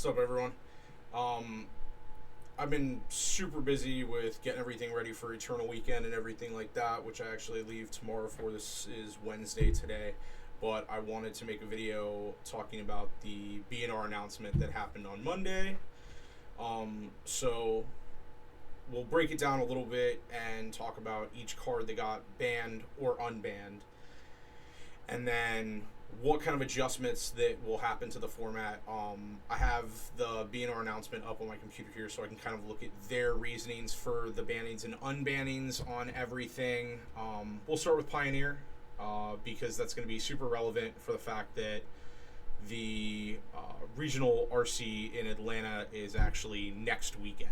up, everyone? I've been super busy with getting everything ready for Eternal Weekend and everything like that, which I actually leave tomorrow for. This is Wednesday today, but I wanted to make a video talking about the BNR announcement that happened on Monday. So we'll break it down a little bit and talk about each card that got banned or unbanned, and then what kind of adjustments that will happen to the format. I have the BNR announcement up on my computer here so I can kind of look at their reasonings for the bannings and unbannings on everything. We'll start with Pioneer because that's going to be super relevant for the fact that the regional RC in Atlanta is actually next weekend.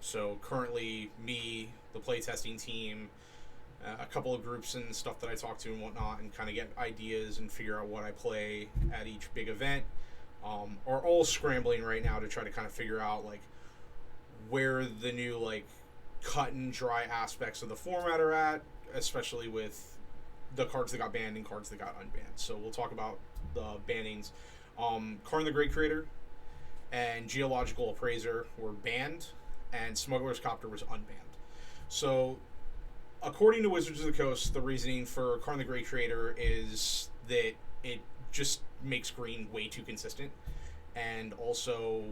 So currently me, the playtesting team, a couple of groups and stuff that I talk to and whatnot, and kind of get ideas and figure out what I play at each big event, are all scrambling right now to try to kind of figure out like where the new like cut and dry aspects of the format are at, especially with the cards that got banned and cards that got unbanned. So we'll talk about the bannings. Karn the Great Creator and Geological Appraiser were banned, and Smuggler's Copter was unbanned. So according to Wizards of the Coast, the reasoning for Karn the Great Creator is that it just makes green way too consistent and also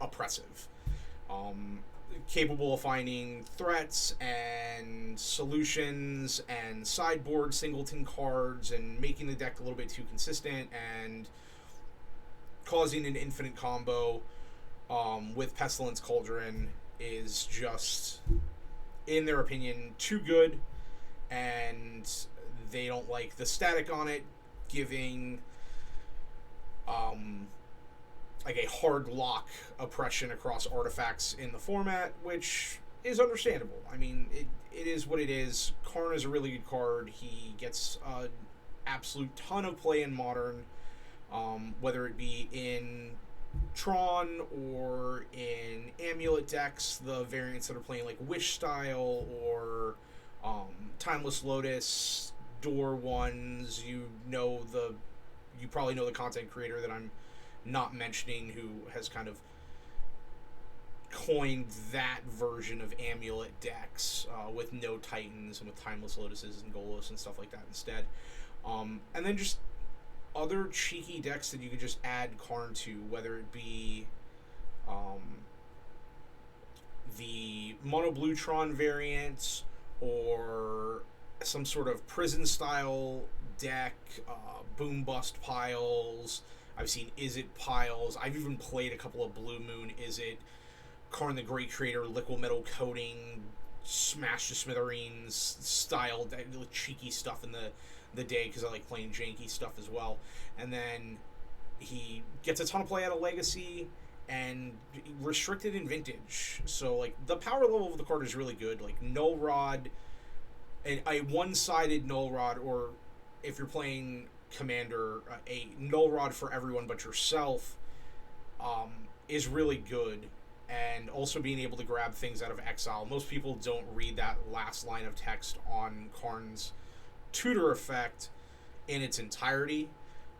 oppressive. Capable of finding threats and solutions and sideboard singleton cards and making the deck a little bit too consistent and causing an infinite combo with Pestilence Cauldron is just, in their opinion, too good, and they don't like the static on it giving like a hard lock oppression across artifacts in the format, which is understandable. I mean, it is what it is. Karn is a really good card. He gets an absolute ton of play in Modern, whether it be in Tron or in Amulet decks, the variants that are playing like Wish Style or Timeless Lotus, Door ones. You probably know the content creator that I'm not mentioning, who has kind of coined that version of Amulet decks with no Titans and with Timeless Lotuses and Golos and stuff like that instead. And then just other cheeky decks that you could just add Karn to, whether it be the Mono Blue Tron variants or some sort of prison style deck, boom bust piles. I've seen Is It piles. I've even played a couple of Blue Moon Is It, Karn the Great Creator, Liquid Metal Coating, Smash to Smithereens style cheeky stuff in the day, because I like playing janky stuff as well. And then he gets a ton of play out of Legacy and restricted in Vintage. So like the power level of the card is really good. Like Null Rod, a one-sided Null Rod, or if you're playing Commander, a Null Rod for everyone but yourself, is really good. And also being able to grab things out of exile. Most people don't read that last line of text on Karn's tutor effect in its entirety.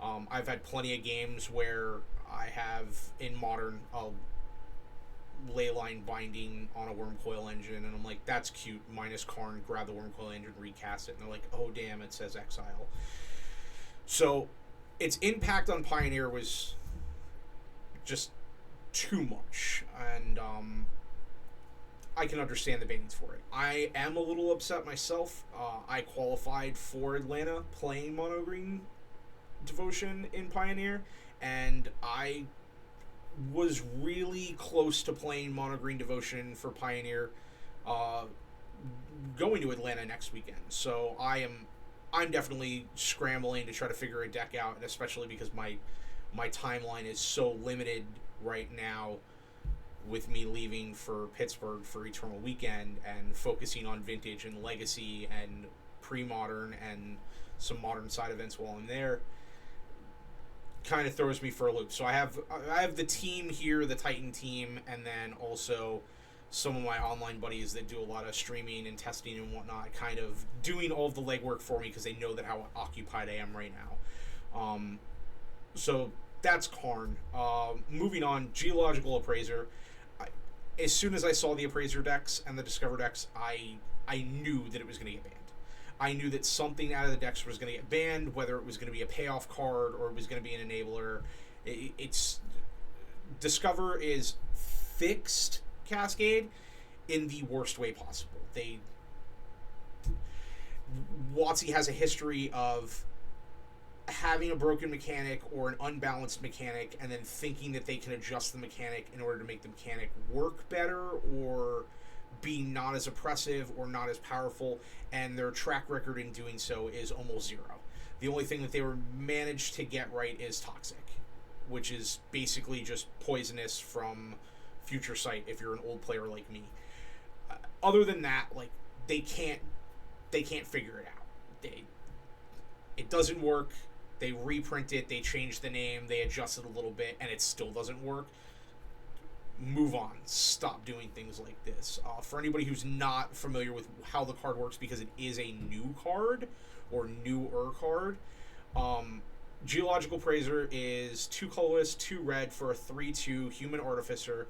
I've had plenty of games where I have in Modern a Leyline binding on a Wormcoil Engine, and I'm like, that's cute, minus Karn, grab the Wormcoil Engine, recast it, and they're like, oh damn, it says exile. So its impact on Pioneer was just too much, and I can understand the bannings for it. I am a little upset myself. I qualified for Atlanta playing Mono Green Devotion in Pioneer, and I was really close to playing Mono Green Devotion for Pioneer going to Atlanta next weekend. So I'm definitely scrambling to try to figure a deck out, and especially because my timeline is so limited right now with me leaving for Pittsburgh for Eternal Weekend and focusing on Vintage and Legacy and pre-modern and some modern side events while I'm there. Kind of throws me for a loop. So I have the team here, the Titan team, and then also some of my online buddies that do a lot of streaming and testing and whatnot, kind of doing all of the legwork for me because they know that how occupied I am right now. So that's Karn. Moving on, Geological Appraiser. As soon as I saw the Appraiser decks and the Discover decks, I knew that it was going to get banned. I knew that something out of the decks was going to get banned, whether it was going to be a payoff card or it was going to be an enabler. It's Discover is fixed Cascade in the worst way possible. WotC has a history of having a broken mechanic or an unbalanced mechanic and then thinking that they can adjust the mechanic in order to make the mechanic work better or be not as oppressive or not as powerful, and their track record in doing so is almost zero. The only thing that they were managed to get right is Toxic, which is basically just poisonous from Future Sight if you're an old player like me. Other than that, like, they can't figure it out. It doesn't work. They reprint it, they change the name, they adjust it a little bit, and it still doesn't work. Move on. Stop doing things like this. For anybody who's not familiar with how the card works, because it is a new card, or newer card, Geological Appraiser is 2 colorless, 2 red for a 3/2 Human Artificer.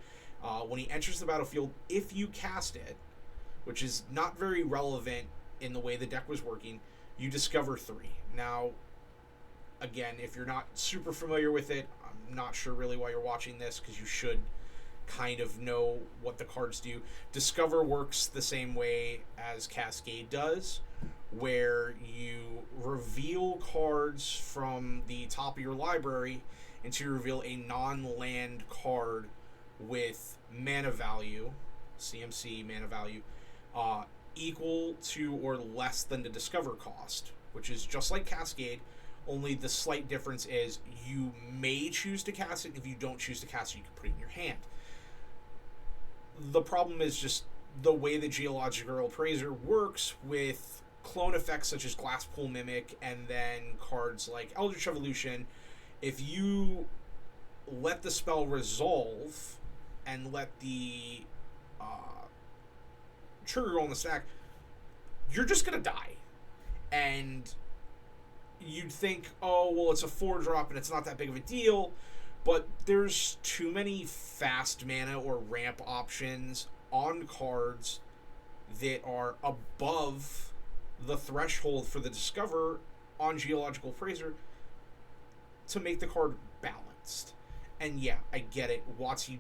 When he enters the battlefield, if you cast it, which is not very relevant in the way the deck was working, you discover 3. Now, again, if you're not super familiar with it, I'm not sure really why you're watching this, because you should kind of know what the cards do. Discover works the same way as Cascade does, where you reveal cards from the top of your library until you reveal a non-land card with mana value, CMC mana value, equal to or less than the Discover cost, which is just like Cascade, only the slight difference is you may choose to cast it. If you don't choose to cast it, you can put it in your hand. The problem is just the way the Geological Appraiser works with clone effects such as Glasspool Mimic and then cards like Eldritch Evolution. If you let the spell resolve and let the trigger go on the stack, you're just going to die. And you'd think, oh, well, it's a 4-drop and it's not that big of a deal, but there's too many fast mana or ramp options on cards that are above the threshold for the Discover on Geological Appraiser to make the card balanced. And yeah, I get it. WotC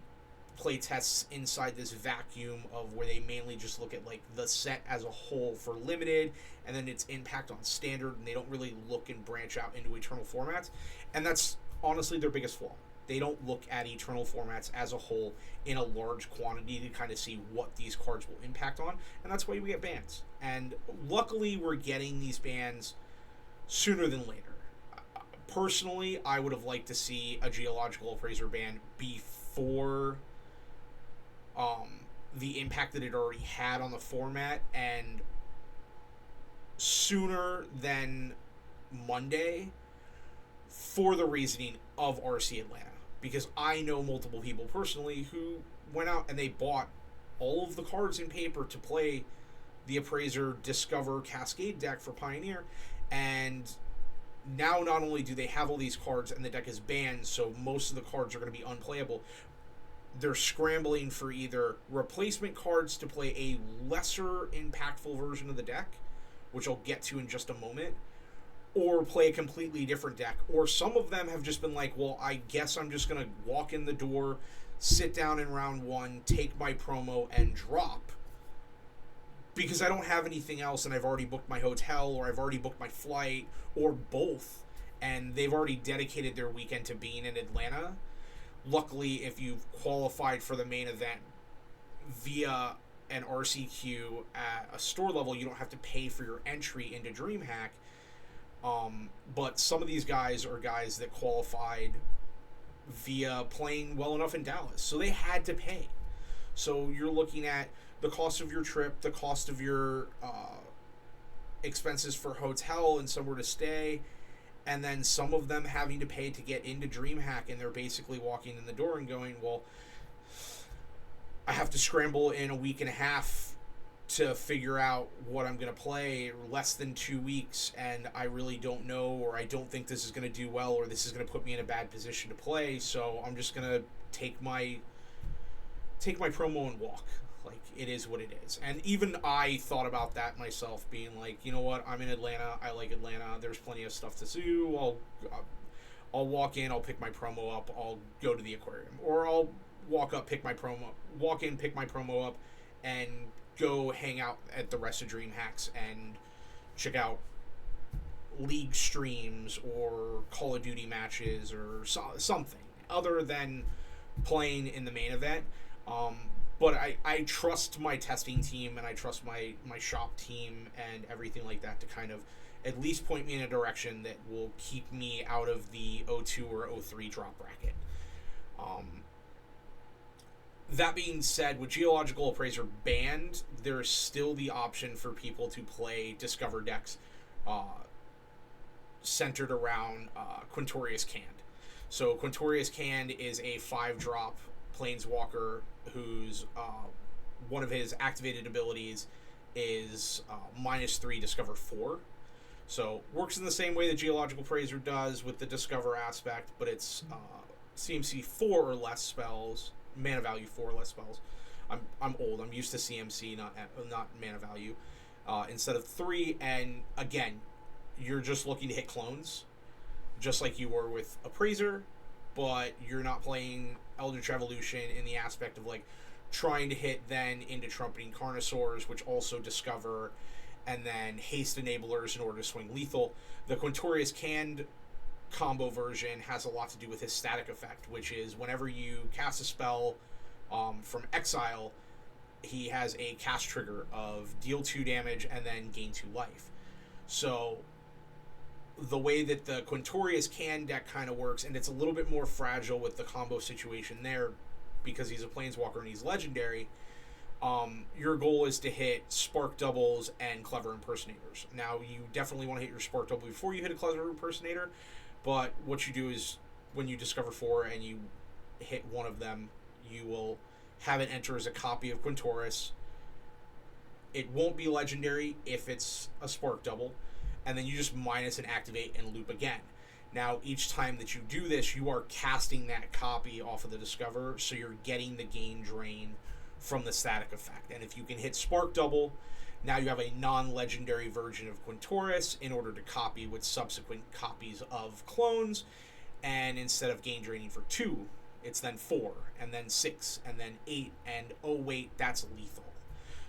play tests inside this vacuum of where they mainly just look at like the set as a whole for limited and then its impact on standard, and they don't really look and branch out into eternal formats, and that's honestly their biggest flaw. They don't look at eternal formats as a whole in a large quantity to kind of see what these cards will impact on, and that's why we get bans. And luckily we're getting these bans sooner than later. Personally, I would have liked to see a Geological Appraiser ban before the impact that it already had on the format, and sooner than Monday, for the reasoning of RC Atlanta. Because I know multiple people personally who went out and they bought all of the cards in paper to play the Appraiser Discover Cascade deck for Pioneer, and now not only do they have all these cards and the deck is banned, so most of the cards are going to be unplayable, they're scrambling for either replacement cards to play a lesser impactful version of the deck, which I'll get to in just a moment, or play a completely different deck. Or some of them have just been like, well, I guess I'm just going to walk in the door, sit down in round 1, take my promo, and drop, because I don't have anything else and I've already booked my hotel or I've already booked my flight or both, and they've already dedicated their weekend to being in Atlanta. Luckily, if you've qualified for the main event via an RCQ at a store level, you don't have to pay for your entry into DreamHack. But some of these guys are guys that qualified via playing well enough in Dallas, so they had to pay. So you're looking at the cost of your trip, the cost of your expenses for hotel and somewhere to stay, and then some of them having to pay to get into DreamHack, and they're basically walking in the door and going, well, I have to scramble in a week and a half to figure out what I'm going to play less than 2 weeks, and I really don't know, or I don't think this is going to do well, or this is going to put me in a bad position to play, so I'm just going to take my promo and walk. Like, it is what it is. And even I thought about that myself, being like, you know what, I'm in Atlanta, I like Atlanta, there's plenty of stuff to do, I'll walk in, I'll pick my promo up, I'll go to the aquarium, or I'll walk in, pick my promo up, and go hang out at the rest of DreamHacks and check out League streams or Call of Duty matches or something other than playing in the main event. But I trust my testing team, and I trust my shop team and everything like that to kind of at least point me in a direction that will keep me out of the 0-2 or 0-3 drop bracket. That being said, with Geological Appraiser banned, there's still the option for people to play Discover decks centered around Quintorius Canned. So Quintorius Canned is a 5-drop Planeswalker whose one of his activated abilities is -3 Discover 4. So works in the same way that Geological Appraiser does with the Discover aspect, but it's CMC 4 or less spells. Mana value 4 or less spells. I'm old. I'm used to CMC, not mana value. Instead of 3, and again, you're just looking to hit clones, just like you were with Appraiser, but you're not playing Eldritch Evolution in the aspect of like trying to hit then into Trumpeting Carnosaurs, which also discover, and then haste enablers in order to swing lethal. The Quintorius Canned combo version has a lot to do with his static effect, which is whenever you cast a spell from exile, he has a cast trigger of deal 2 damage and then gain 2 life. So the way that the Quintorius Can deck kind of works, and it's a little bit more fragile with the combo situation there because he's a Planeswalker and he's legendary, your goal is to hit Spark Doubles and Clever Impersonators. Now, you definitely want to hit your Spark Double before you hit a Clever Impersonator, but what you do is when you discover 4 and you hit one of them, you will have it enter as a copy of Quintorius. It won't be legendary if it's a Spark Double, and then you just minus and activate and loop again. Now, each time that you do this, you are casting that copy off of the Discover, so you're getting the gain drain from the static effect. And if you can hit Spark Double, now you have a non-legendary version of Quintorius in order to copy with subsequent copies of clones, and instead of gain draining for 2, it's then 4, and then 6, and then 8, and oh wait, that's lethal.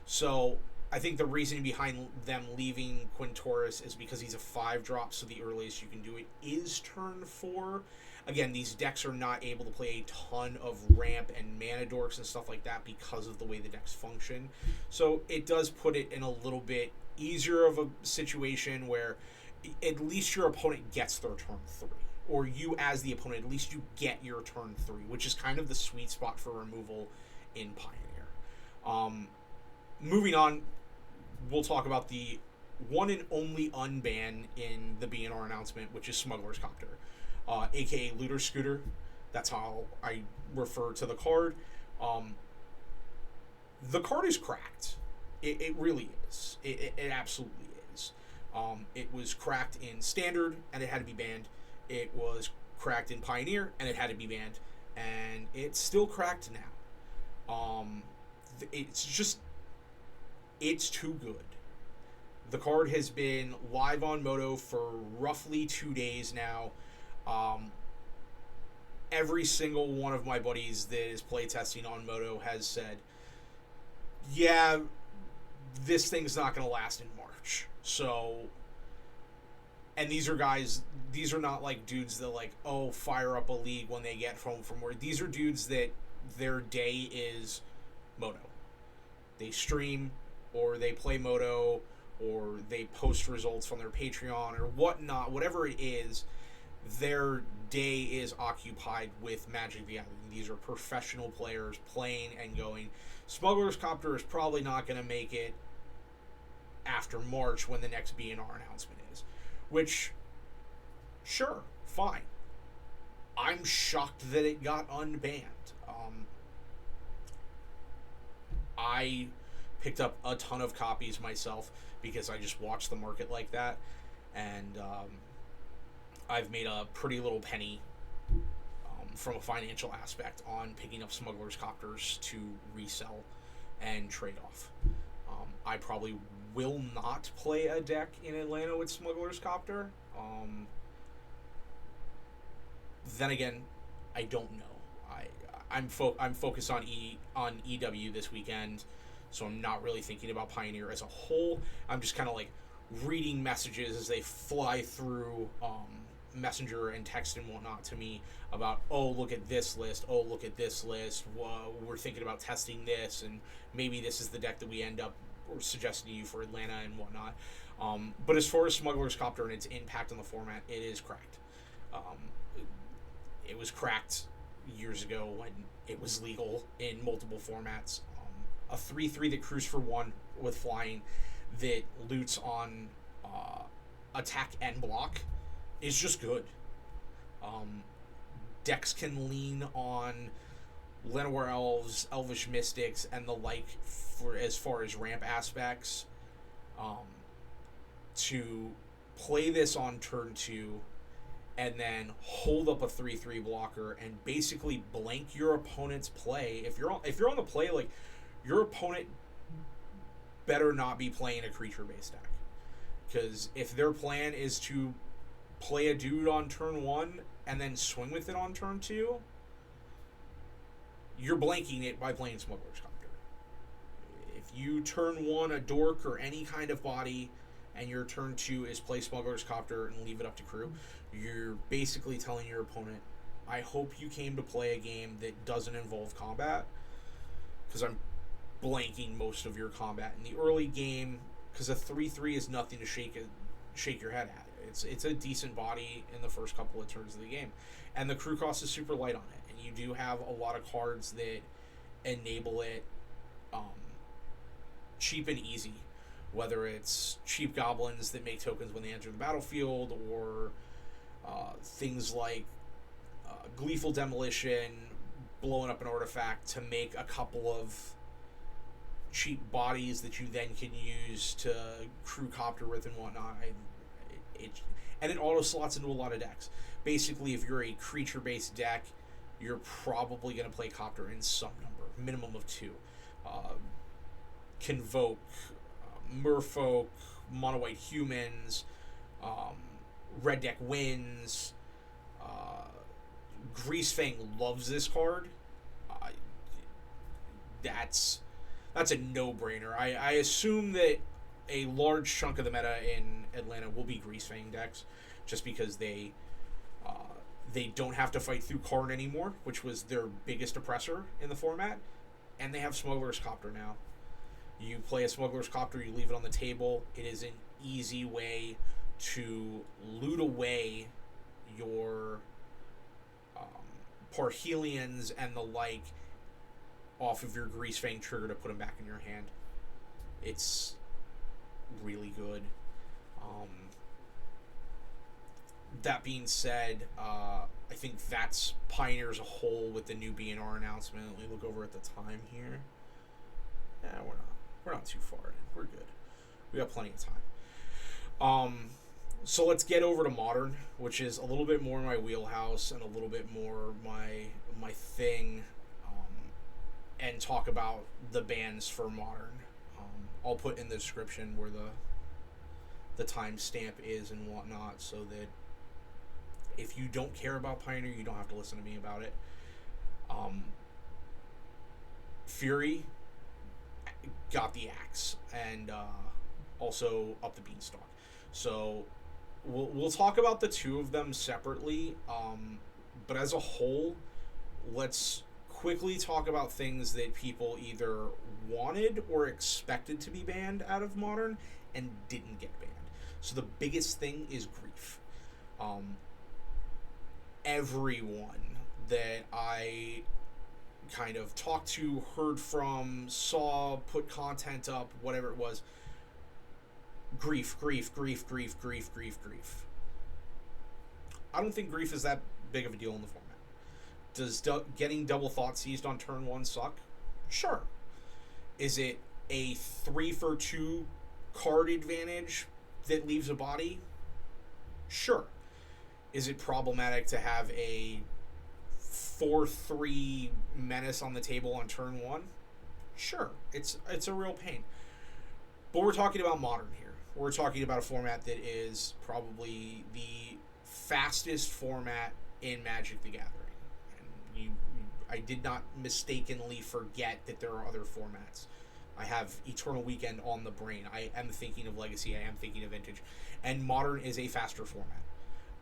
So I think the reason behind them leaving Quintorius is because he's a 5-drop, so the earliest you can do it is turn 4. Again, these decks are not able to play a ton of ramp and mana dorks and stuff like that because of the way the decks function. So it does put it in a little bit easier of a situation where at least your opponent gets their turn 3. Or you as the opponent, at least you get your turn 3, which is kind of the sweet spot for removal in Pioneer. Moving on, we'll talk about the one and only unban in the BNR announcement, which is Smuggler's Copter, aka Looter Scooter. That's how I refer to the card. The card is cracked. It really is. It absolutely is. It was cracked in Standard, and it had to be banned. It was cracked in Pioneer, and it had to be banned. And it's still cracked now. It's too good. The card has been live on Moto for roughly 2 days now. Every single one of my buddies that is playtesting on Moto has said, yeah, this thing's not going to last in March. So, and these are not like dudes that like, oh, fire up a league when they get home from work. These are dudes that their day is Moto. They stream, or they play Moto, or they post results from their Patreon, or whatnot, whatever it is, their day is occupied with Magic the Gathering. These are professional players playing and going. Smuggler's Copter is probably not going to make it after March when the next BNR announcement is. Which, sure, fine. I'm shocked that it got unbanned. I picked up a ton of copies myself because I just watched the market like that, and I've made a pretty little penny from a financial aspect on picking up Smuggler's Copters to resell and trade off. I probably will not play a deck in Atlanta with Smuggler's Copter. Then again, I don't know. I'm focused on EW this weekend, so I'm not really thinking about Pioneer as a whole. I'm just kind of like reading messages as they fly through Messenger and text and whatnot to me about, oh, look at this list, oh, look at this list, we're thinking about testing this, and maybe this is the deck that we end up suggesting to you for Atlanta and whatnot. But as far as Smuggler's Copter and its impact on the format, it is cracked. It was cracked years ago when it was legal in multiple formats. A 3/3 that crews for 1 with flying that loots on attack and block is just good. Decks can lean on Llanowar Elves, Elvish Mystics, and the like for as far as ramp aspects to play this on turn 2 and then hold up a 3/3 blocker and basically blank your opponent's play. If you're on the play, like, your opponent better not be playing a creature-based deck, because if their plan is to play a dude on turn 1 and then swing with it on turn 2, you're blanking it by playing Smuggler's Copter. If you turn 1 a dork or any kind of body, and your turn 2 is play Smuggler's Copter and leave it up to crew, you're basically telling your opponent, I hope you came to play a game that doesn't involve combat, because I'm blanking most of your combat in the early game, because a 3/3 is nothing to shake your head at. It's a decent body in the first couple of turns of the game, and the crew cost is super light on it, and you do have a lot of cards that enable it cheap and easy, whether it's cheap goblins that make tokens when they enter the battlefield, or things like Gleeful Demolition, blowing up an artifact to make a couple of cheap bodies that you then can use to crew Copter with and whatnot. And it auto slots into a lot of decks. Basically, if you're a creature-based deck, you're probably going to play Copter in some number, minimum of 2. Convoke, Merfolk, Mono White Humans, Red Deck Wins. Greasefang loves this card. That's a no-brainer. I assume that a large chunk of the meta in Atlanta will be Greasefang decks, just because they don't have to fight through Karn anymore, which was their biggest oppressor in the format, and they have Smuggler's Copter now. You play a Smuggler's Copter, you leave it on the table. It is an easy way to loot away your Parhelions and the like off of your Greasefang trigger to put them back in your hand. It's really good. That being said, I think that's Pioneer as a whole with the new BNR announcement. Let me look over at the time here. Yeah, we're not too far in. We're good. We got plenty of time. So let's get over to Modern, which is a little bit more my wheelhouse and a little bit more my thing, and talk about the bans for Modern. I'll put in the description where the timestamp is and whatnot, so that if you don't care about Pioneer, you don't have to listen to me about it. Fury got the axe, and also up the Beanstalk. So we'll talk about the two of them separately, but as a whole, let's quickly talk about things that people either wanted or expected to be banned out of Modern and didn't get banned. So the biggest thing is grief. Everyone that I kind of talked to, heard from, saw, put content up, whatever it was, grief. I don't think grief is that big of a deal in the format. Does getting double thought seized on turn 1 suck? Sure. Is it a 3-for-2 card advantage that leaves a body? Sure. Is it problematic to have a 4-3 menace on the table on turn 1? Sure. It's a real pain. But we're talking about Modern here. We're talking about a format that is probably the fastest format in Magic the Gathering. And I did not mistakenly forget that there are other formats. I have Eternal Weekend on the brain. I am thinking of Legacy. I am thinking of Vintage. And Modern is a faster format.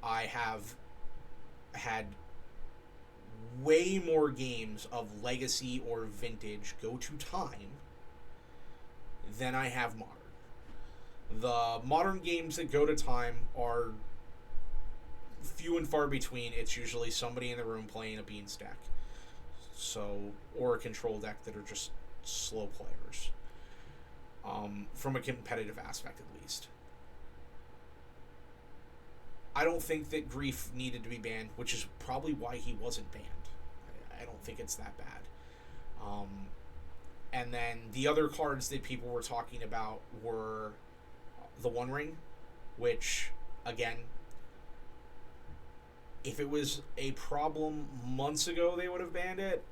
I have had way more games of Legacy or Vintage go to time than I have Modern. The Modern games that go to time are few and far between. It's usually somebody in the room playing a Beanstalk, or a control deck that are just slow players, from a competitive aspect at least. I don't think that Grief needed to be banned, which is probably why he wasn't banned. I don't think it's that bad. And then the other cards that people were talking about were the One Ring, which, again, if it was a problem months ago, they would have banned it.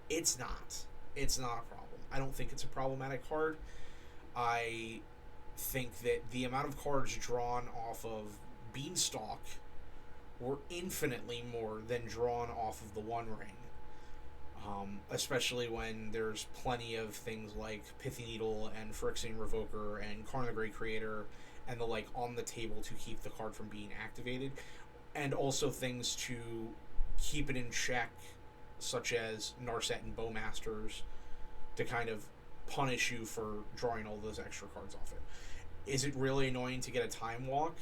It's not. It's not a problem. I don't think it's a problematic card. I think that the amount of cards drawn off of Beanstalk were infinitely more than drawn off of the One Ring. Especially when there's plenty of things like Pithy Needle and Phyrexian Revoker and Karn the Great Creator and the like on the table to keep the card from being activated, and also things to keep it in check, such as Narset and Bowmasters, to kind of punish you for drawing all those extra cards off it. Is it really annoying to get a Time Walk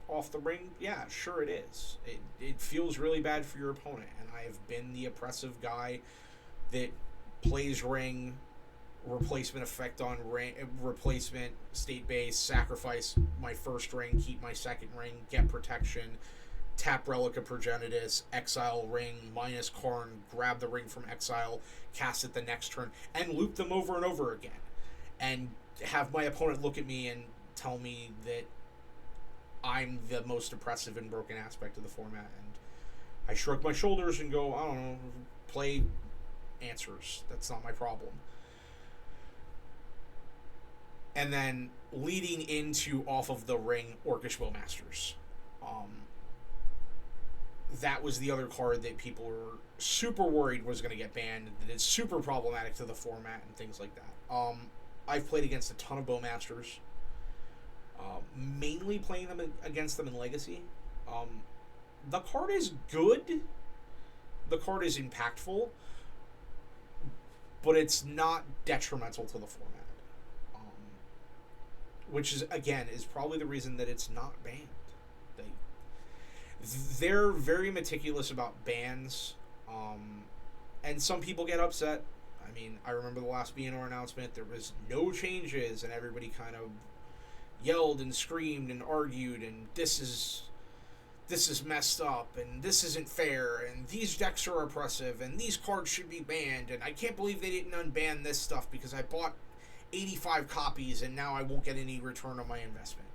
off the ring? Yeah, sure it is. It feels really bad for your opponent, and I've been the oppressive guy that plays ring, replacement effect on ring, replacement state base, sacrifice my first ring, keep my second ring, get protection, tap Relic of Progenitus, exile ring, minus Karn, grab the ring from exile, cast it the next turn, and loop them over and over again. And have my opponent look at me and tell me that I'm the most oppressive and broken aspect of the format. And I shrug my shoulders and go, I don't know, play Answers. That's not my problem. And then leading into off of the ring, Orcish Bowmasters. That was the other card that people were super worried was going to get banned, that it's super problematic to the format and things like that. I've played against a ton of Bowmasters, mainly playing them against them in Legacy. The card is good. The card is impactful, but it's not detrimental to the format. Which is, again, is probably the reason that it's not banned. They're very meticulous about bans, and some people get upset. I mean, I remember the last BNR announcement, there was no changes, and everybody kind of yelled and screamed and argued, and this is messed up, and this isn't fair, and these decks are oppressive, and these cards should be banned, and I can't believe they didn't unban this stuff because I bought 85 copies and now I won't get any return on my investment.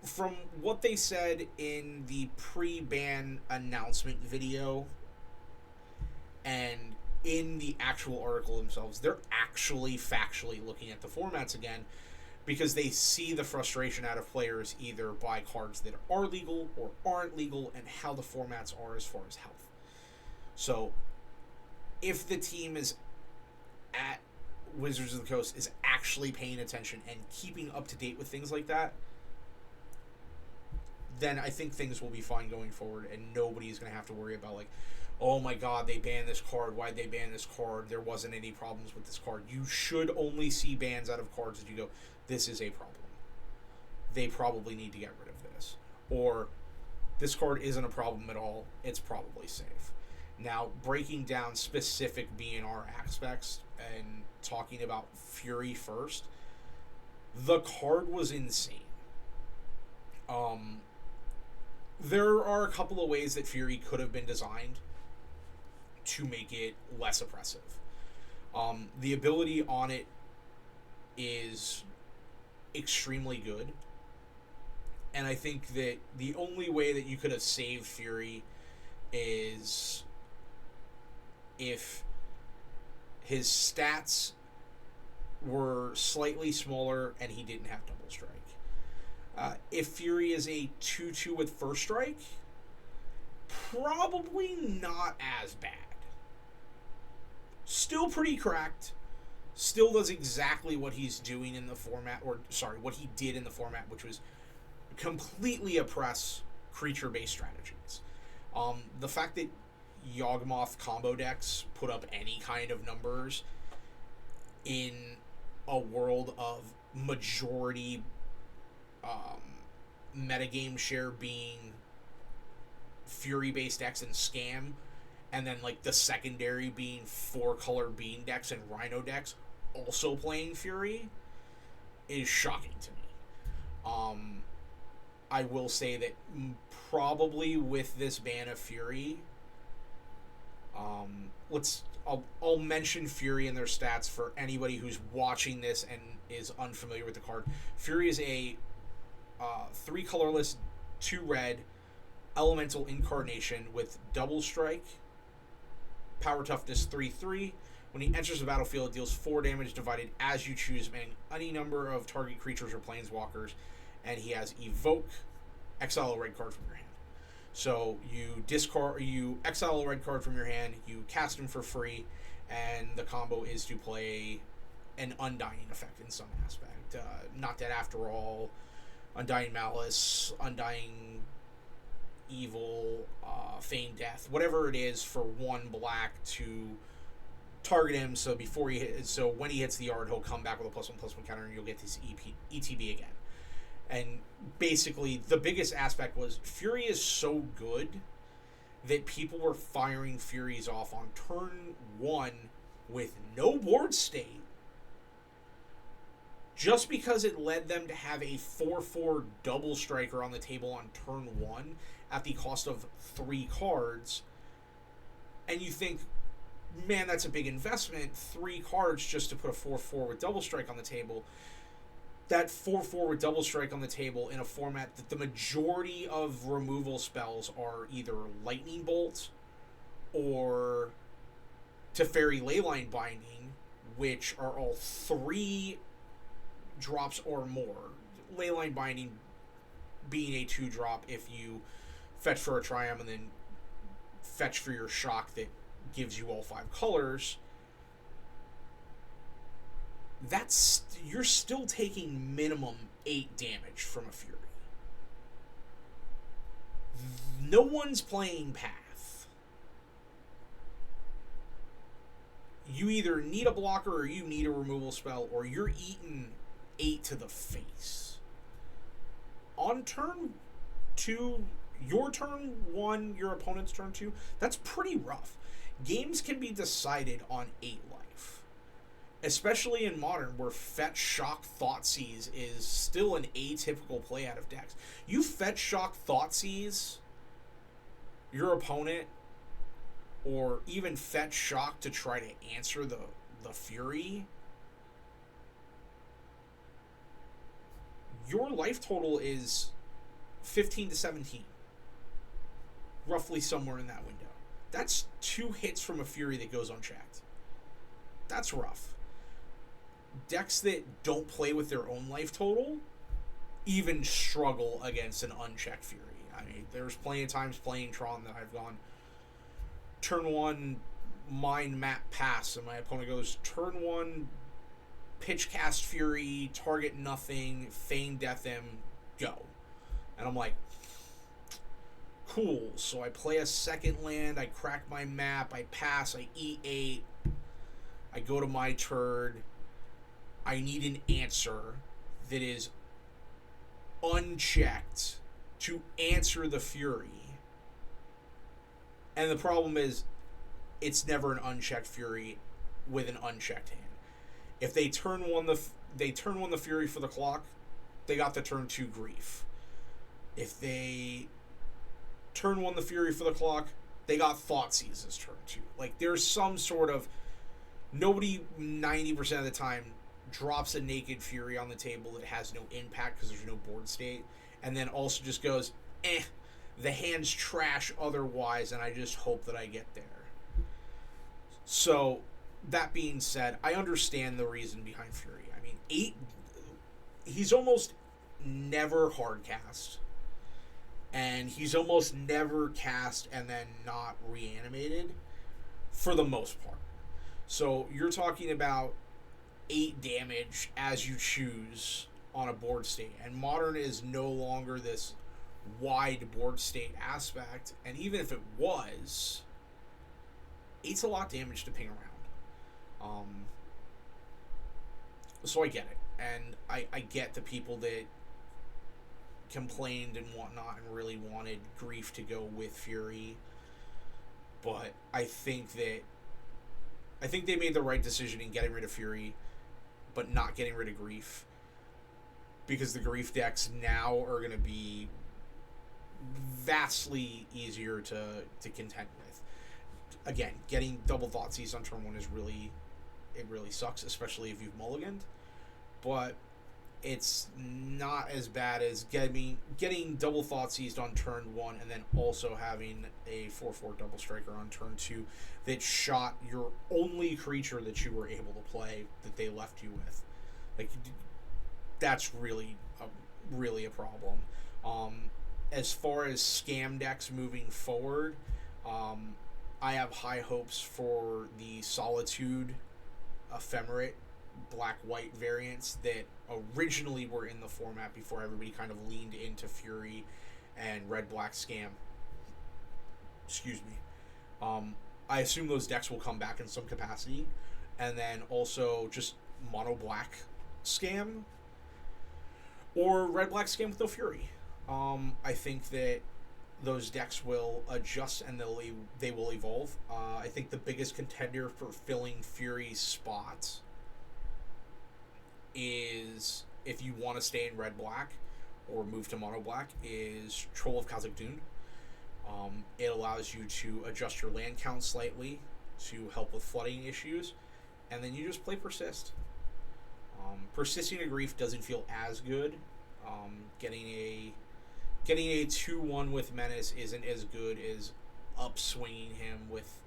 From what they said in the pre-ban announcement video and in the actual article themselves, they're actually factually looking at the formats again, because they see the frustration out of players either by cards that are legal or aren't legal and how the formats are as far as health. So if the team is at Wizards of the Coast is actually paying attention and keeping up to date with things like that, then I think things will be fine going forward, and nobody's going to have to worry about, like, oh my god, they banned this card, why'd they ban this card, there wasn't any problems with this card. You should only see bans out of cards that you go, this is a problem. They probably need to get rid of this. Or, this card isn't a problem at all, it's probably safe. Now, breaking down specific BNR aspects and talking about Fury first, the card was insane. There are a couple of ways that Fury could have been designed to make it less oppressive. The ability on it is extremely good. And I think that the only way that you could have saved Fury is if his stats were slightly smaller and he didn't have double strike. If Fury is a 2-2 with first strike, probably not as bad. Still pretty cracked. Still does exactly what he's doing in the format, what he did in the format, which was completely oppress creature-based strategies. The fact that Yawgmoth combo decks put up any kind of numbers in a world of majority metagame share being Fury-based decks and Scam, and then like the secondary being 4-color Bean decks and Rhino decks also playing Fury, is shocking to me. I will say that probably with this ban of Fury, I'll mention Fury and their stats for anybody who's watching this and is unfamiliar with the card. Fury is a 3 colorless, 2 red elemental incarnation with double strike, power toughness 3/3. When he enters the battlefield, it deals 4 damage divided as you choose, any number of target creatures or planeswalkers, and he has evoke, exile a red card from your hand. So you exile a red card from your hand, you cast him for free, and the combo is to play an Undying effect in some aspect. Not Dead After All, Undying Malice, Undying Evil, Feigned Death, whatever it is for 1 black to target him. So when he hits the yard, he'll come back with a +1/+1 counter, and you'll get this ETB again. And basically, the biggest aspect was Fury is so good that people were firing Furies off on turn 1 with no board state just because it led them to have a 4/4 double striker on the table on turn 1 at the cost of 3 cards. And you think, man, that's a big investment. 3 cards just to put a 4/4 with double strike on the table. That 4/4 with double strike on the table in a format that the majority of removal spells are either Lightning Bolt or Teferi Leyline Binding, which are all 3 drops or more. Leyline Binding being a 2-drop if you fetch for a Triumph and then fetch for your shock that gives you all 5 colors. You're still taking minimum 8 damage from a Fury. No one's playing Path. You either need a blocker or you need a removal spell, or you're eating 8 to the face. On turn 2, your turn 1, your opponent's turn 2, that's pretty rough. Games can be decided on 8 life. Especially in Modern, where Fetch, Shock, Thoughtseize is still an atypical play out of decks. You Fetch, Shock, Thoughtseize your opponent, or even Fetch, Shock to try to answer the Fury, your life total is 15 to 17. Roughly somewhere in that window. That's 2 hits from a Fury that goes unchecked. That's rough. Decks that don't play with their own life total even struggle against an unchecked Fury. I mean, there's plenty of times playing Tron that I've gone turn 1 mind map pass, and my opponent goes turn 1 pitch cast Fury, target nothing, feign death him, go. And I'm like, cool. So I play a second land, I crack my map, I pass, I eat 8, I go to my turn. I need an answer that is unchecked to answer the Fury. And the problem is, it's never an unchecked Fury with an unchecked hand. If they turn 1 the Fury for the clock, they got the turn 2 grief. If they turn 1 the Fury for the clock, they got Thoughtseize as turn 2. Like, there's some sort of... Nobody 90% of the time drops a naked Fury on the table that has no impact because there's no board state, and then also just goes, the hand's trash otherwise, and I just hope that I get there. So, that being said, I understand the reason behind Fury. I mean, 8... He's almost never hard cast. And he's almost never cast and then not reanimated for the most part. So you're talking about 8 damage as you choose on a board state. And Modern is no longer this wide board state aspect. And even if it was, 8's a lot of damage to ping around. So I get it. And I get the people that complained and whatnot and really wanted Grief to go with Fury, but I think they made the right decision in getting rid of Fury but not getting rid of Grief, because the Grief decks now are going to be vastly easier to contend with. Again, getting double Thoughtseize on turn 1 is really sucks, especially if you've mulliganed, but it's not as bad as getting double Thoughtseize on turn 1 and then also having a 4/4 double striker on turn 2 that shot your only creature that you were able to play that they left you with. Like, that's really a problem. As far as scam decks moving forward, I have high hopes for the Solitude Ephemerate black-white variants that originally were in the format before everybody kind of leaned into Fury and red-black scam. Excuse me. I assume those decks will come back in some capacity. And then also just mono-black scam or red-black scam with no Fury. I think that those decks will adjust and they will evolve. I think the biggest contender for filling Fury's spot is, if you want to stay in red-black or move to mono-black, is Troll of Khazad-dûn. It allows you to adjust your land count slightly to help with flooding issues, and then you just play Persist. Persisting a Grief doesn't feel as good. Getting a 2/1 with Menace isn't as good as upswinging him with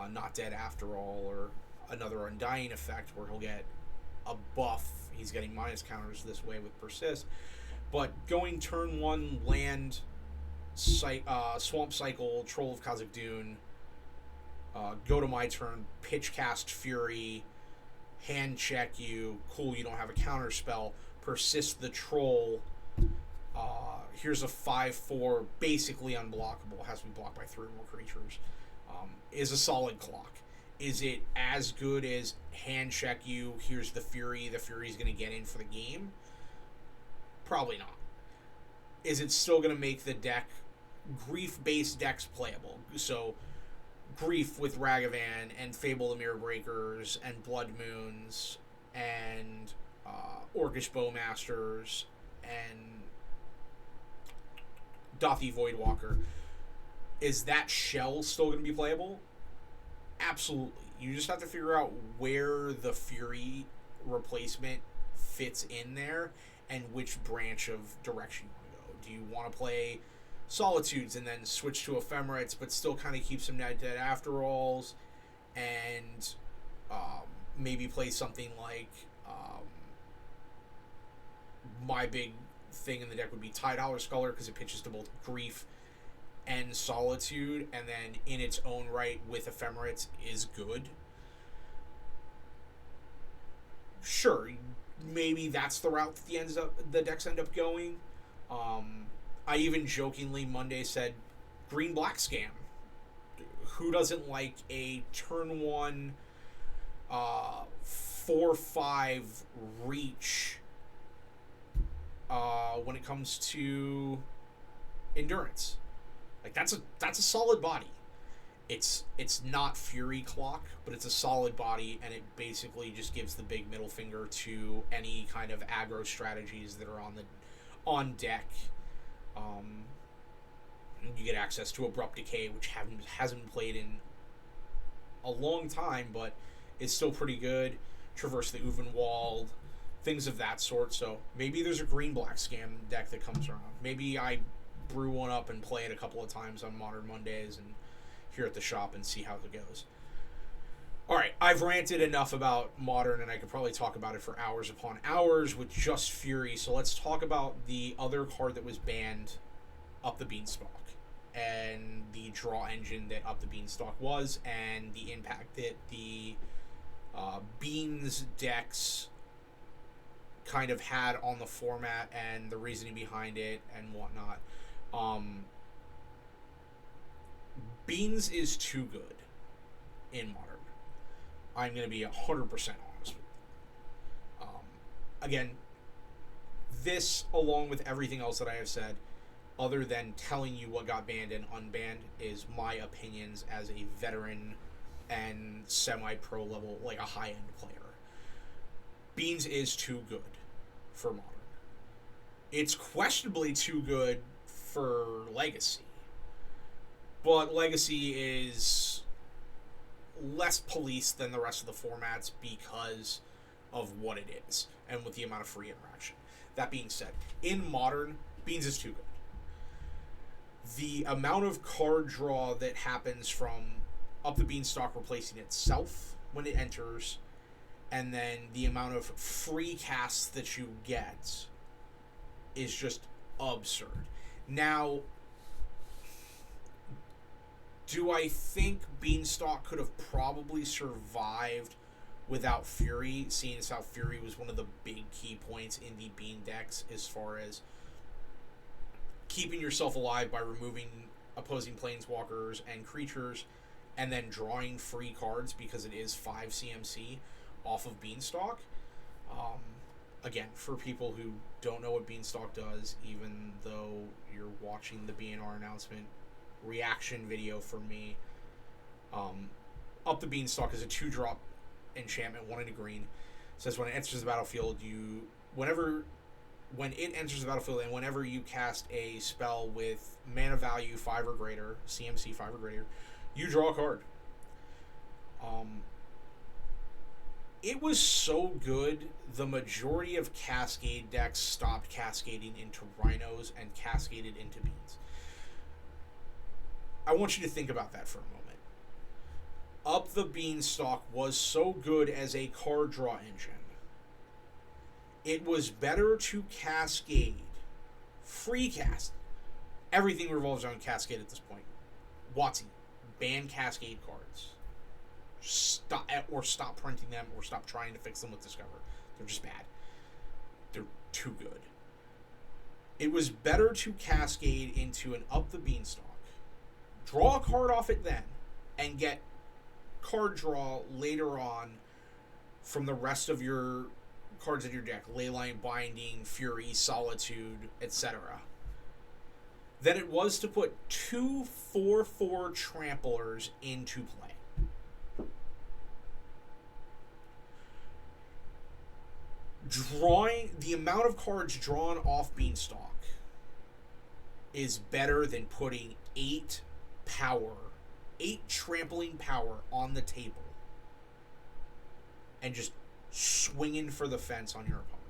Not Dead After All, or another Undying effect where he'll get a buff. He's getting minus counters this way with Persist. But going turn 1 land, Swamp Cycle, Troll of Khazad-dûn, go to my turn, pitch cast Fury, hand check you, cool, you don't have a counter spell, persist the Troll, here's a 5/4, basically unblockable, has to be blocked by 3 or more creatures, is a solid clock. Is it as good as hand check you, here's the Fury's going to get in for the game? Probably not. Is it still going to make the deck, Grief-based decks, playable? So, Grief with Ragavan and Fable the Mirror Breakers and Blood Moons and Orcish Bowmasters and Dothi Voidwalker. Is that shell still going to be playable? Absolutely. You just have to figure out where the Fury replacement fits in there and which branch of direction you want to go. Do you want to play Solitudes and then switch to Ephemerates but still kind of keep some Dead After Alls, and maybe play something like my big thing in the deck would be Tidehowler Sculler, because it pitches to both Grief and Solitude, and then in its own right with Ephemerates is good. Sure, maybe that's the route that the decks end up going. I even jokingly Monday said green-black scam. Who doesn't like a turn 1 4/5 reach when it comes to endurance? Like, that's a solid body. It's not Fury Clock, but it's a solid body, and it basically just gives the big middle finger to any kind of aggro strategies that are on deck. You get access to Abrupt Decay, which hasn't been played in a long time, but is still pretty good. Traverse the Uvenwald, things of that sort. So maybe there's a green-black scam deck that comes around. Maybe I brew one up and play it a couple of times on Modern Mondays and here at the shop and see how it goes. Alright, I've ranted enough about Modern, and I could probably talk about it for hours upon hours with just Fury, so let's talk about the other card that was banned, Up the Beanstalk, and the draw engine that Up the Beanstalk was, and the impact that the Beans decks kind of had on the format, and the reasoning behind it, and whatnot. Beans is too good in Modern. I'm going to be 100% honest with you. Again, this, along with everything else that I have said, other than telling you what got banned and unbanned, is my opinions as a veteran and semi-pro level, like a high-end player. Beans is too good for Modern. It's questionably too good for Legacy. But Legacy is less policed than the rest of the formats because of what it is and with the amount of free interaction. That being said, in Modern, Beans is too good. The amount of card draw that happens from Up the Beanstalk replacing itself when it enters, and then the amount of free casts that you get is just absurd. Now, do I think Beanstalk could have probably survived without Fury, seeing as how Fury was one of the big key points in the Bean decks as far as keeping yourself alive by removing opposing planeswalkers and creatures and then drawing free cards because it is 5 CMC off of Beanstalk. Again, for people who don't know what Beanstalk does, even though you're watching the BNR announcement reaction video from me, Up the Beanstalk is a 2-drop enchantment, 1 and a green. It says when it enters the battlefield, when it enters the battlefield and whenever you cast a spell with mana value 5 or greater, CMC 5 or greater, you draw a card. It was so good, the majority of Cascade decks stopped cascading into Rhinos and cascaded into Beans. I want you to think about that for a moment. Up the Beanstalk was so good as a card draw engine. It was better to cascade, free cast. Everything revolves around Cascade at this point. WotC, ban Cascade cards. Stop printing them, or stop trying to fix them with Discover. They're just bad. They're too good. It was better to cascade into an Up the Beanstalk, draw a card off it then, and get card draw later on from the rest of your cards in your deck, Leyline Binding, Fury, Solitude, etc., than it was to put 2 4/4 Tramplers into play. The amount of cards drawn off Beanstalk is better than putting 8 trampling power on the table and just swinging for the fence on your opponent.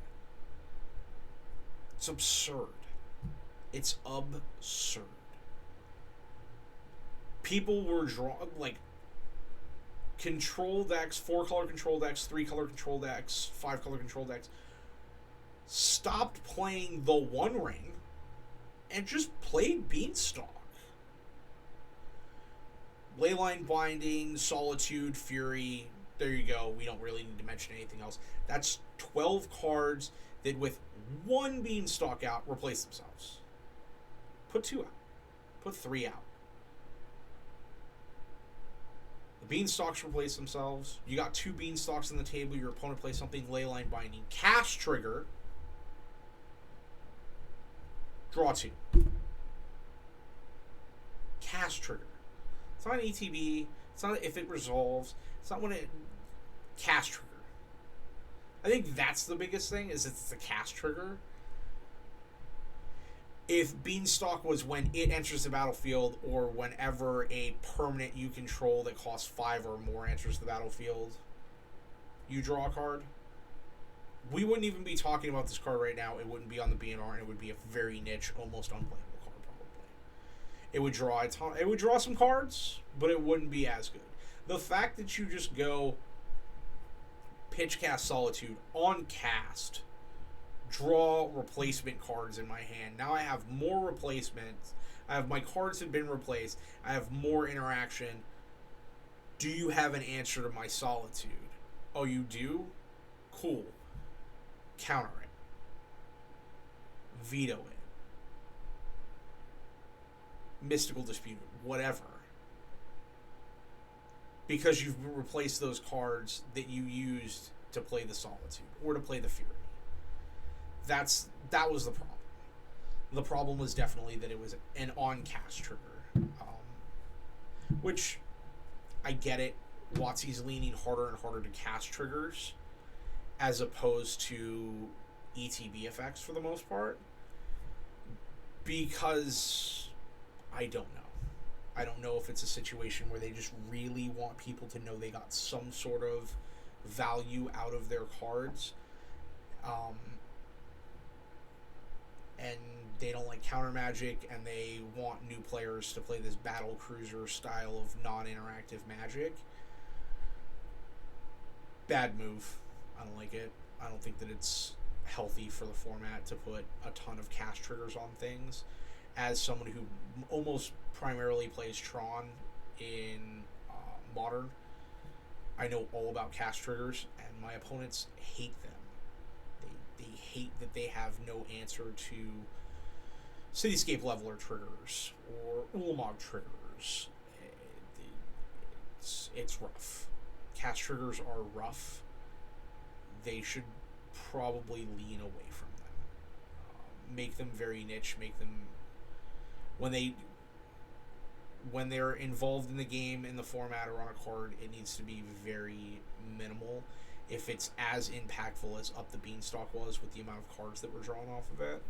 It's absurd. It's absurd. People were drawing, control decks, 4-color control decks, 3-color control decks, 5-color control decks, stopped playing the One Ring and just played Beanstalk. Leyline Binding, Solitude, Fury, there you go. We don't really need to mention anything else. That's 12 cards that with 1 Beanstalk out replace themselves. Put 2 out. Put 3 out. The Beanstalks replace themselves. You got 2 Beanstalks on the table. Your opponent plays something, Leyline Binding. Cast trigger. Draw 2. Cast trigger. It's not an ETB. It's not if it resolves. It's not when it... Cast trigger. I think that's the biggest thing, is it's the cast trigger. If Beanstalk was when it enters the battlefield or whenever a permanent you control that costs 5 or more enters the battlefield, you draw a card, we wouldn't even be talking about this card right now. It wouldn't be on the BNR, and it would be a very niche, almost unplayable card probably. It would draw a ton. It would draw some cards, but it wouldn't be as good. The fact that you just go pitch cast Solitude on cast, draw replacement cards in my hand. Now I have more replacements. I have my cards have been replaced. I have more interaction. Do you have an answer to my Solitude? Oh, you do? Cool. Counter it. Veto it. Mystical Dispute, whatever. Because you've replaced those cards that you used to play the Solitude or to play the Fury. That was the problem. The problem was definitely that it was an on-cast trigger. Which, I get it. WotC's leaning harder and harder to cast triggers as opposed to ETB effects for the most part. Because I don't know. I don't know if it's a situation where they just really want people to know they got some sort of value out of their cards. And they don't like counter magic, and they want new players to play this battle cruiser style of non-interactive magic. Bad move. I don't like it. I don't think that it's healthy for the format to put a ton of cast triggers on things. As someone who almost primarily plays Tron in Modern, I know all about cast triggers, and my opponents hate them. They hate that they have no answer to Cityscape Leveler triggers or Ulamog triggers. It's rough. Cast triggers are rough. They should probably lean away from them. Make them very niche. Make them when they're involved in the game, in the format, or on a card, it needs to be very minimal. If it's as impactful as Up the Beanstalk was with the amount of cards that were drawn off of it,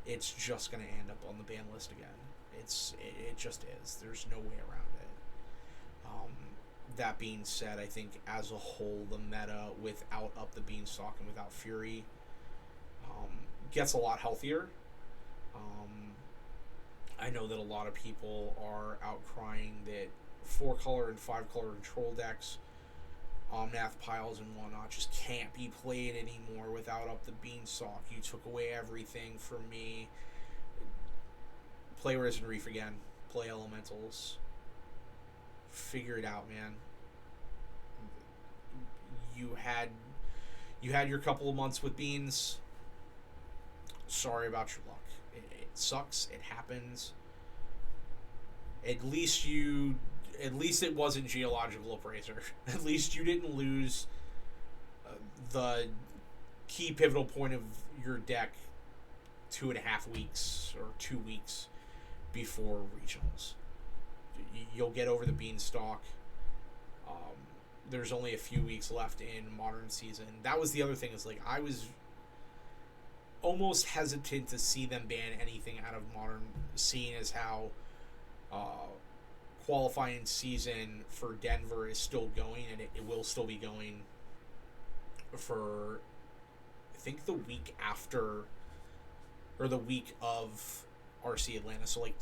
it's just going to end up on the ban list again. It just is. There's no way around it. That being said, I think as a whole, the meta without Up the Beanstalk and without Fury gets a lot healthier. I know that a lot of people are outcrying that 4-color and 5-color control decks, Omnath piles and whatnot, just can't be played anymore without Up the Beanstalk. You took away everything from me. Play Risen Reef again. Play Elementals. Figure it out, man. You had your couple of months with Beans. Sorry about your luck. It sucks. It happens. At least it wasn't Geological Appraiser. At least you didn't lose the key pivotal point of your deck 2.5 weeks or 2 weeks before regionals. You'll get over the Beanstalk. There's only a few weeks left in Modern season. That was the other thing, is like I was almost hesitant to see them ban anything out of Modern, seeing as how qualifying season for Denver is still going, and it will still be going for, I think, the week after, or the week of RC Atlanta. So like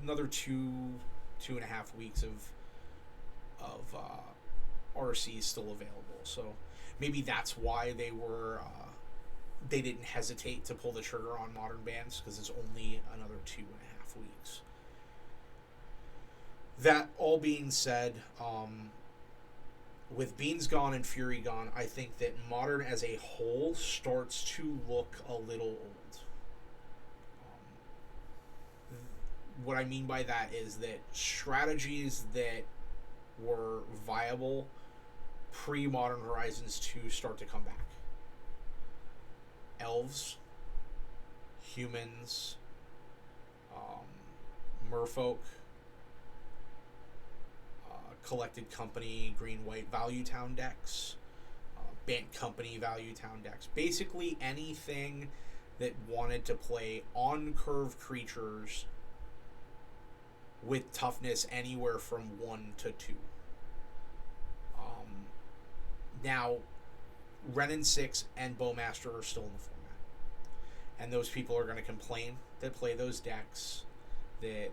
another 2.5 weeks of RC is still available. So maybe that's why they didn't hesitate to pull the trigger on Modern bans, because it's only another 2.5 weeks. That all being said, with Beans gone and Fury gone, I think that Modern as a whole starts to look a little old. What I mean by that is that strategies that were viable pre-Modern Horizons 2 start to come back. Elves, humans, merfolk, collected company, green-white value town decks, Bant company value town decks. Basically anything that wanted to play on curve creatures with toughness anywhere from 1 to 2. Now, Wrenn and 6 and Bowmaster are still in the format. And those people are going to complain that play those decks that,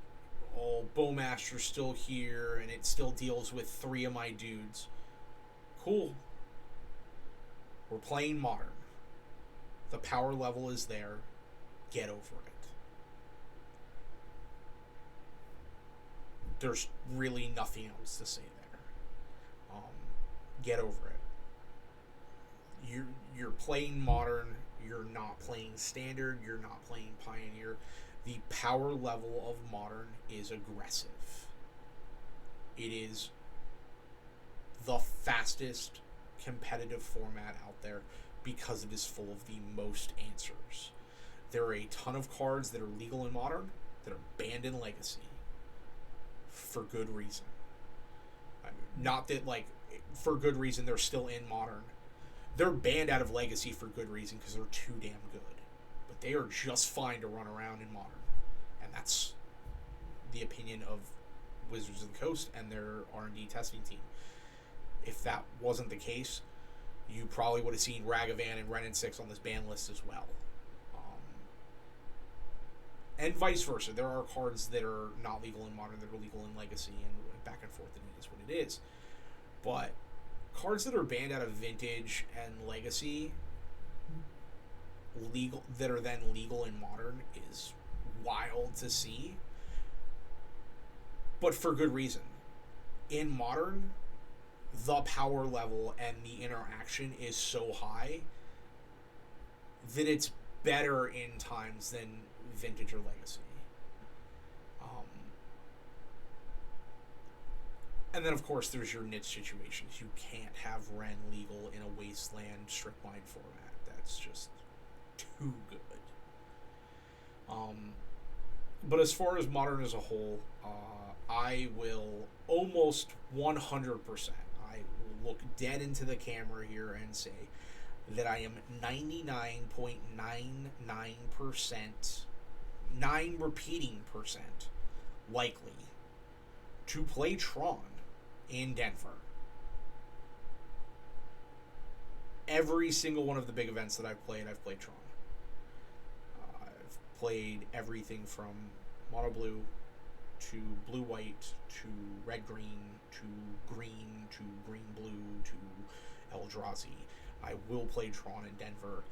oh, Bowmaster's still here and it still deals with 3 of my dudes. Cool. We're playing Modern. The power level is there. Get over it. There's really nothing else to say there. Get over it. You're playing Modern. You're not playing Standard. You're not playing Pioneer. The power level of Modern is aggressive. It is the fastest competitive format out there because it is full of the most answers. There are a ton of cards that are legal in Modern that are banned in Legacy for good reason. I mean, not that, like, for good reason they're still in Modern. They're banned out of Legacy for good reason because they're too damn good. But they are just fine to run around in Modern. And that's the opinion of Wizards of the Coast and their R&D testing team. If that wasn't the case, you probably would have seen Ragavan and Wrenn and 6 on this ban list as well. And vice versa. There are cards that are not legal in Modern that are legal in Legacy, and back and forth, and it is what it is. But cards that are banned out of Vintage and Legacy, legal that are then legal in Modern, is wild to see. But for good reason. In Modern, the power level and the interaction is so high that it's better in times than Vintage or Legacy. And then, of course, there's your niche situations. You can't have Wrenn legal in a Wasteland strict mine format. That's just too good. But as far as Modern as a whole, I will almost 100%, I will look dead into the camera here and say that I am 99.99%, 9 repeating percent likely to play Tron in Denver. Every single one of the big events that I've played Tron. I've played everything from Mono Blue to Blue White to Red Green to Green Blue to Eldrazi. I will play Tron in Denver.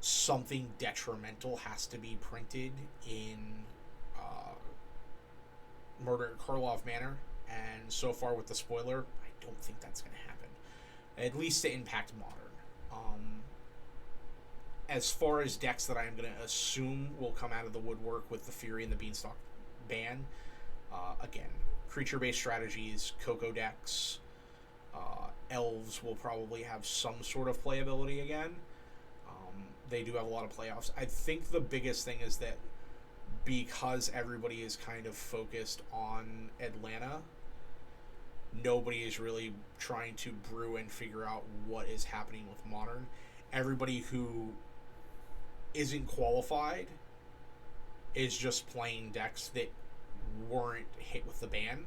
Something detrimental has to be printed in Murder at Karlov Manor, and so far with the spoiler, I don't think that's going to happen. At least to impact Modern. As far as decks that I'm going to assume will come out of the woodwork with the Fury and the Beanstalk ban, again, creature-based strategies, Coco decks, Elves will probably have some sort of playability again. They do have a lot of playoffs. I think the biggest thing is that because everybody is kind of focused on Atlanta, nobody is really trying to brew and figure out what is happening with Modern. Everybody who isn't qualified is just playing decks that weren't hit with the ban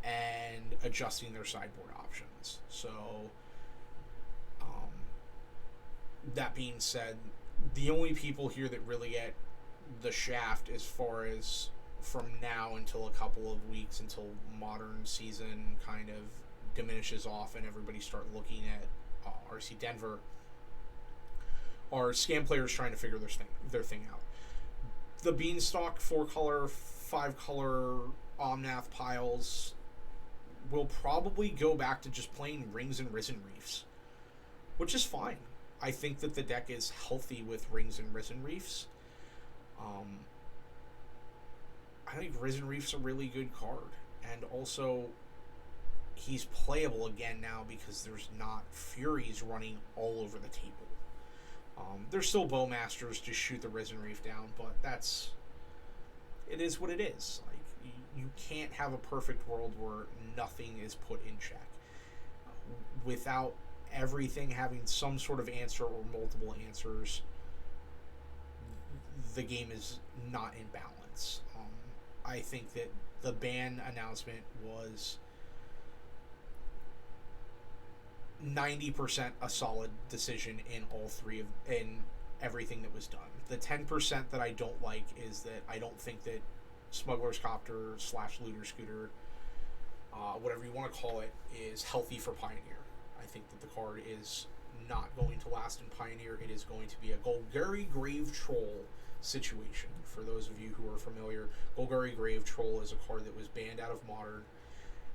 and adjusting their sideboard options. So, that being said, the only people here that really get the shaft as far as from now until a couple of weeks until Modern season kind of diminishes off and everybody start looking at RC Denver are scam players trying to figure their thing out. The Beanstalk 4-color, 5-color Omnath piles will probably go back to just playing Rings and Risen Reefs, which is fine. I think that the deck is healthy with Rings and Risen Reefs. I think Risen Reef's a really good card. And also, he's playable again now because there's not Furies running all over the table. There's still Bowmasters to shoot the Risen Reef down, but it is what it is. Like, you can't have a perfect world where nothing is put in check. Without everything having some sort of answer or multiple answers, the game is not in balance. I think that the ban announcement was 90% a solid decision in everything that was done. The 10% that I don't like is that I don't think that Smuggler's Copter / Looter Scooter, whatever you want to call it, is healthy for Pioneer. I think that the card is not going to last in Pioneer. It is going to be a Golgari Grave Troll situation. For those of you who are familiar, Golgari Grave Troll is a card that was banned out of Modern.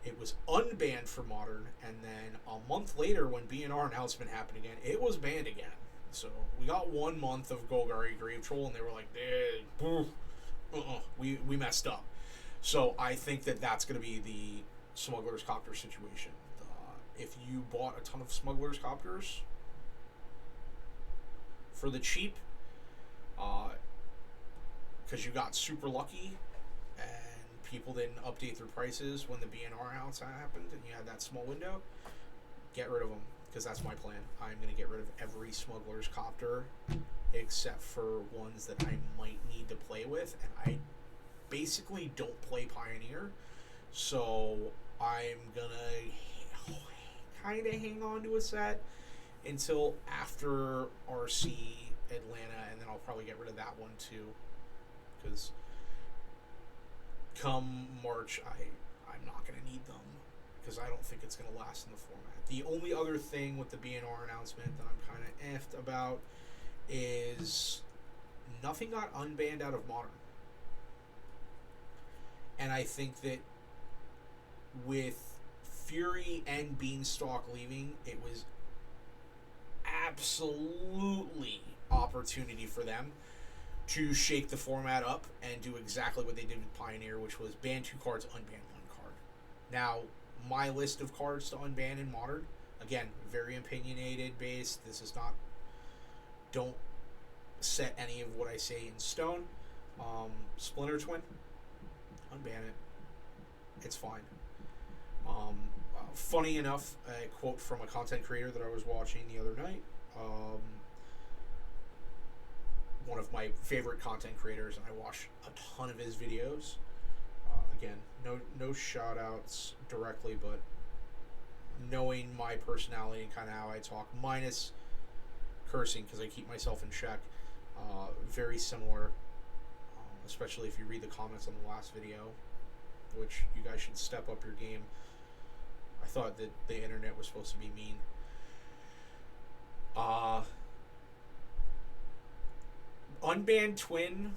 It was unbanned for Modern, and then a month later, when BNR announcement happened again, it was banned again. So we got 1 month of Golgari Grave Troll, and they were like, we messed up. So I think that that's going to be the Smuggler's Copter situation. If you bought a ton of Smuggler's Copters for the cheap, because you got super lucky and people didn't update their prices when the BNR announcement happened and you had that small window, get rid of them, because that's my plan. I'm going to get rid of every Smuggler's Copter except for ones that I might need to play with, and I basically don't play Pioneer, so I'm going to kind of hang on to a set until after RC Atlanta, and then I'll probably get rid of that one too, because come March I'm not going to need them, because I don't think it's going to last in the format. The only other thing with the BNR announcement that I'm kind of effed about is nothing got unbanned out of Modern. And I think that with Fury and Beanstalk leaving, it was absolutely opportunity for them to shake the format up and do exactly what they did with Pioneer, which was ban 2 cards, unban 1 card. Now, my list of cards to unban in Modern, again, very opinionated based. This is not, don't set any of what I say in stone. Splinter Twin, unban it. It's fine. Funny enough, a quote from a content creator that I was watching the other night, one of my favorite content creators, and I watch a ton of his videos. Again, no shout outs directly, but knowing my personality and kind of how I talk, minus cursing, because I keep myself in check, very similar, especially if you read the comments on the last video, which you guys should step up your game. I thought that the internet was supposed to be mean. Unban Twin,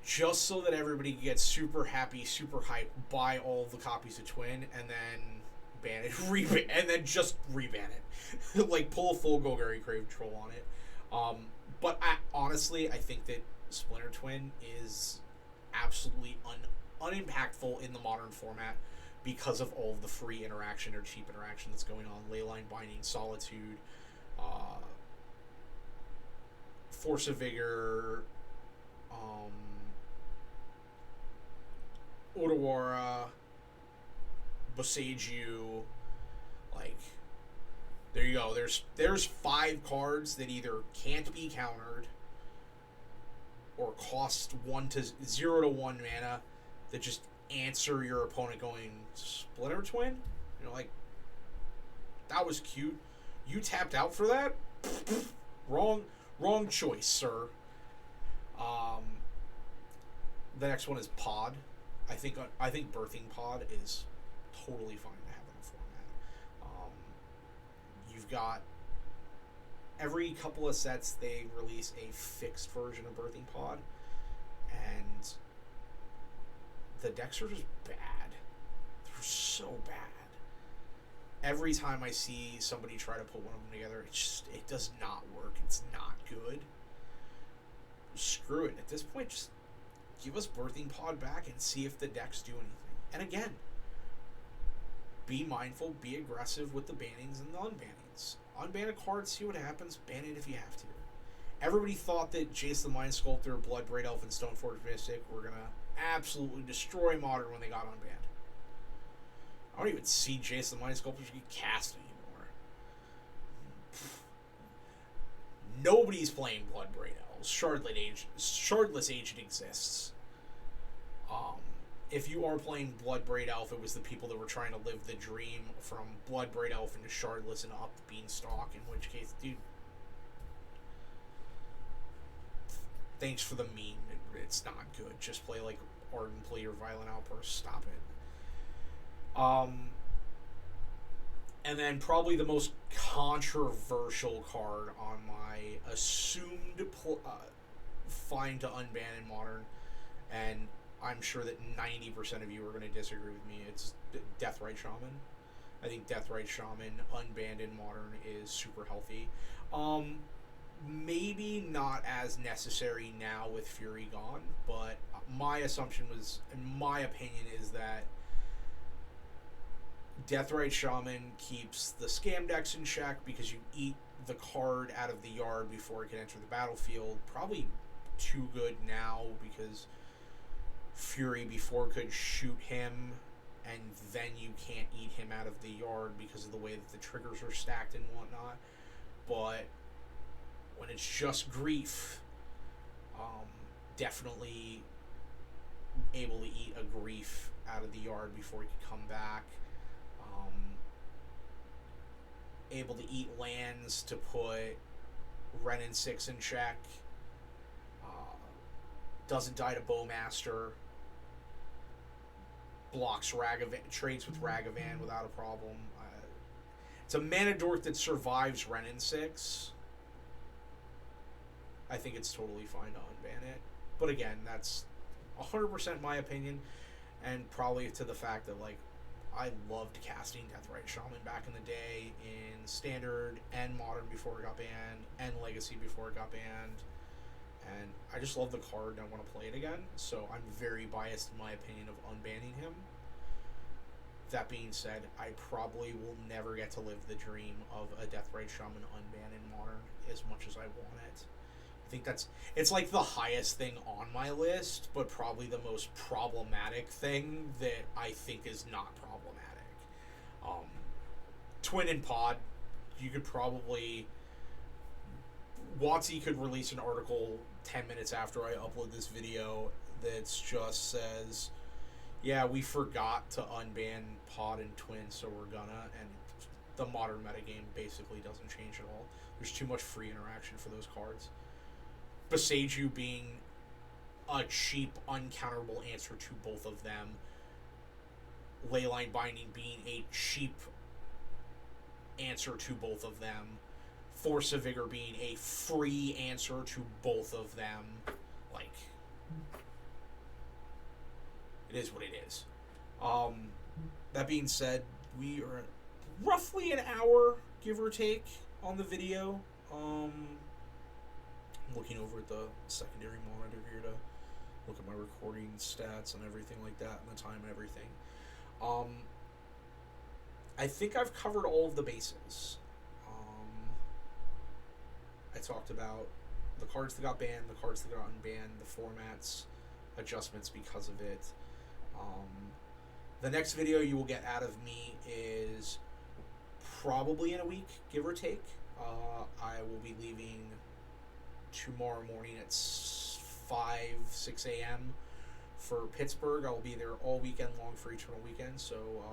just so that everybody gets super happy, super hyped, buy all of the copies of Twin, and then ban it, and then just reban it. Like, pull a full Golgari Grave Troll on it. But honestly, I think that Splinter Twin is absolutely unimpactful in the Modern format because of all of the free interaction or cheap interaction that's going on. Leyline Binding, Solitude, Force of Vigor, Otawara, Boseiju, like, there you go. There's 5 cards that either can't be countered or cost 0 to 1 mana that just answer your opponent going Splinter Twin. You know, like, that was cute. You tapped out for that? Wrong choice, sir. The next one is Pod. I think Birthing Pod is totally fine to have in the format. You've got every couple of sets they release a fixed version of Birthing Pod, and the decks are just bad. They're so bad. Every time I see somebody try to put one of them together, it does not work. It's not good. Screw it. At this point, just give us Birthing Pod back and see if the decks do anything. And again, be mindful, be aggressive with the bannings and the unbannings. Unban a card, see what happens, ban it if you have to. Everybody thought that Jace the Mind Sculptor, Bloodbraid Elf, and Stoneforge Mystic were going to absolutely destroy Modern when they got unbanned. I don't even see Jace the Mind Sculptor get cast anymore. Nobody's playing Bloodbraid Elves. Shardless Agent exists. If you are playing Bloodbraid Elf, it was the people that were trying to live the dream from Bloodbraid Elf into Shardless and up the Beanstalk, in which case, dude, thanks for the meme. It's not good. Just play like Ardent Plea or Violent Outburst. Stop it. And then probably the most controversial card on my assumed find to unban in Modern, and I'm sure that 90% of you are going to disagree with me. It's Deathrite Shaman. I think Deathrite Shaman unbanned in Modern is super healthy. Maybe not as necessary now with Fury gone, but my assumption was, in my opinion, is that Deathrite Shaman keeps the scam decks in check because you eat the card out of the yard before it can enter the battlefield. Probably too good now because Fury before could shoot him, and then you can't eat him out of the yard because of the way that the triggers are stacked and whatnot. But when it's just Grief, definitely able to eat a Grief out of the yard before he can come back. Able to eat lands to put Wrenn and 6 in check. Doesn't die to Bowmaster. Blocks Ragavan, trades with Ragavan without a problem. It's a mana dork that survives Wrenn and 6. I think it's totally fine to unban it. But again, that's 100% my opinion, and probably to the fact that, like, I loved casting Deathrite Shaman back in the day in Standard and Modern before it got banned, and Legacy before it got banned. And I just love the card and I want to play it again, so I'm very biased in my opinion of unbanning him. That being said, I probably will never get to live the dream of a Deathrite Shaman unban in Modern as much as I want it. I think it's like the highest thing on my list, but probably the most problematic thing that I think is not problematic. Twin and Pod, you could probably... WotC could release an article 10 minutes after I upload this video that just says, yeah, we forgot to unban Pod and Twin, so we're gonna, and the Modern metagame basically doesn't change at all. There's too much free interaction for those cards. Beseiju being a cheap, uncounterable answer to both of them. Leyline Binding being a cheap answer to both of them. Force of Vigor being a free answer to both of them. Like, it is what it is. That being said, we are at roughly an hour, give or take, on the video. I'm looking over at the secondary monitor here to look at my recording stats and everything like that, and the time and everything. I think I've covered all of the bases. I talked about the cards that got banned, the cards that got unbanned, the formats, adjustments because of it. The next video you will get out of me is probably in a week, give or take. I will be leaving tomorrow morning at 6 a.m. for Pittsburgh. I will be there all weekend long for Eternal Weekend, so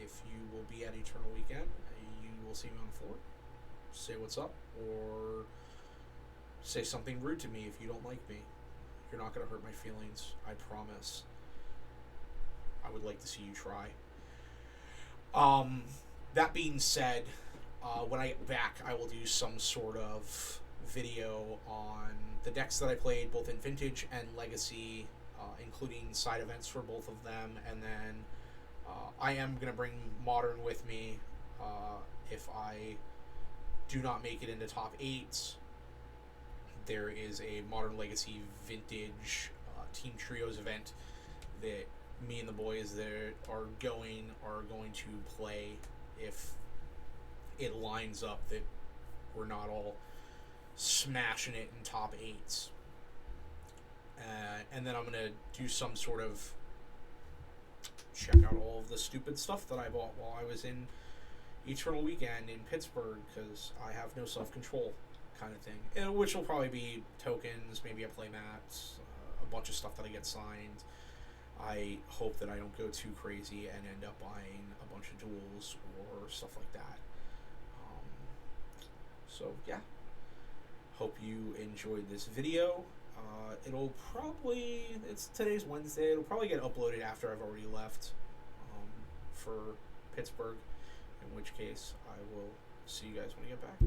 if you will be at Eternal Weekend, you will see me on the floor. Say what's up, or say something rude to me if you don't like me. You're not going to hurt my feelings, I promise. I would like to see you try. That being said, when I get back, I will do some sort of video on the decks that I played, both in Vintage and Legacy, including side events for both of them, and then I am going to bring Modern with me if I do not make it into top 8s. There is a Modern Legacy Vintage Team Trios event that me and the boys that are going to play if it lines up that we're not all smashing it in top 8s. And then I'm going to do some sort of check out all of the stupid stuff that I bought while I was in Eternal Weekend in Pittsburgh, because I have no self-control kind of thing. And which will probably be tokens, maybe a playmat, a bunch of stuff that I get signed. I hope that I don't go too crazy and end up buying a bunch of duels or stuff like that. So yeah, hope you enjoyed this video. It'll probably, today's Wednesday, it'll probably get uploaded after I've already left for Pittsburgh, in which case I will see you guys when I get back.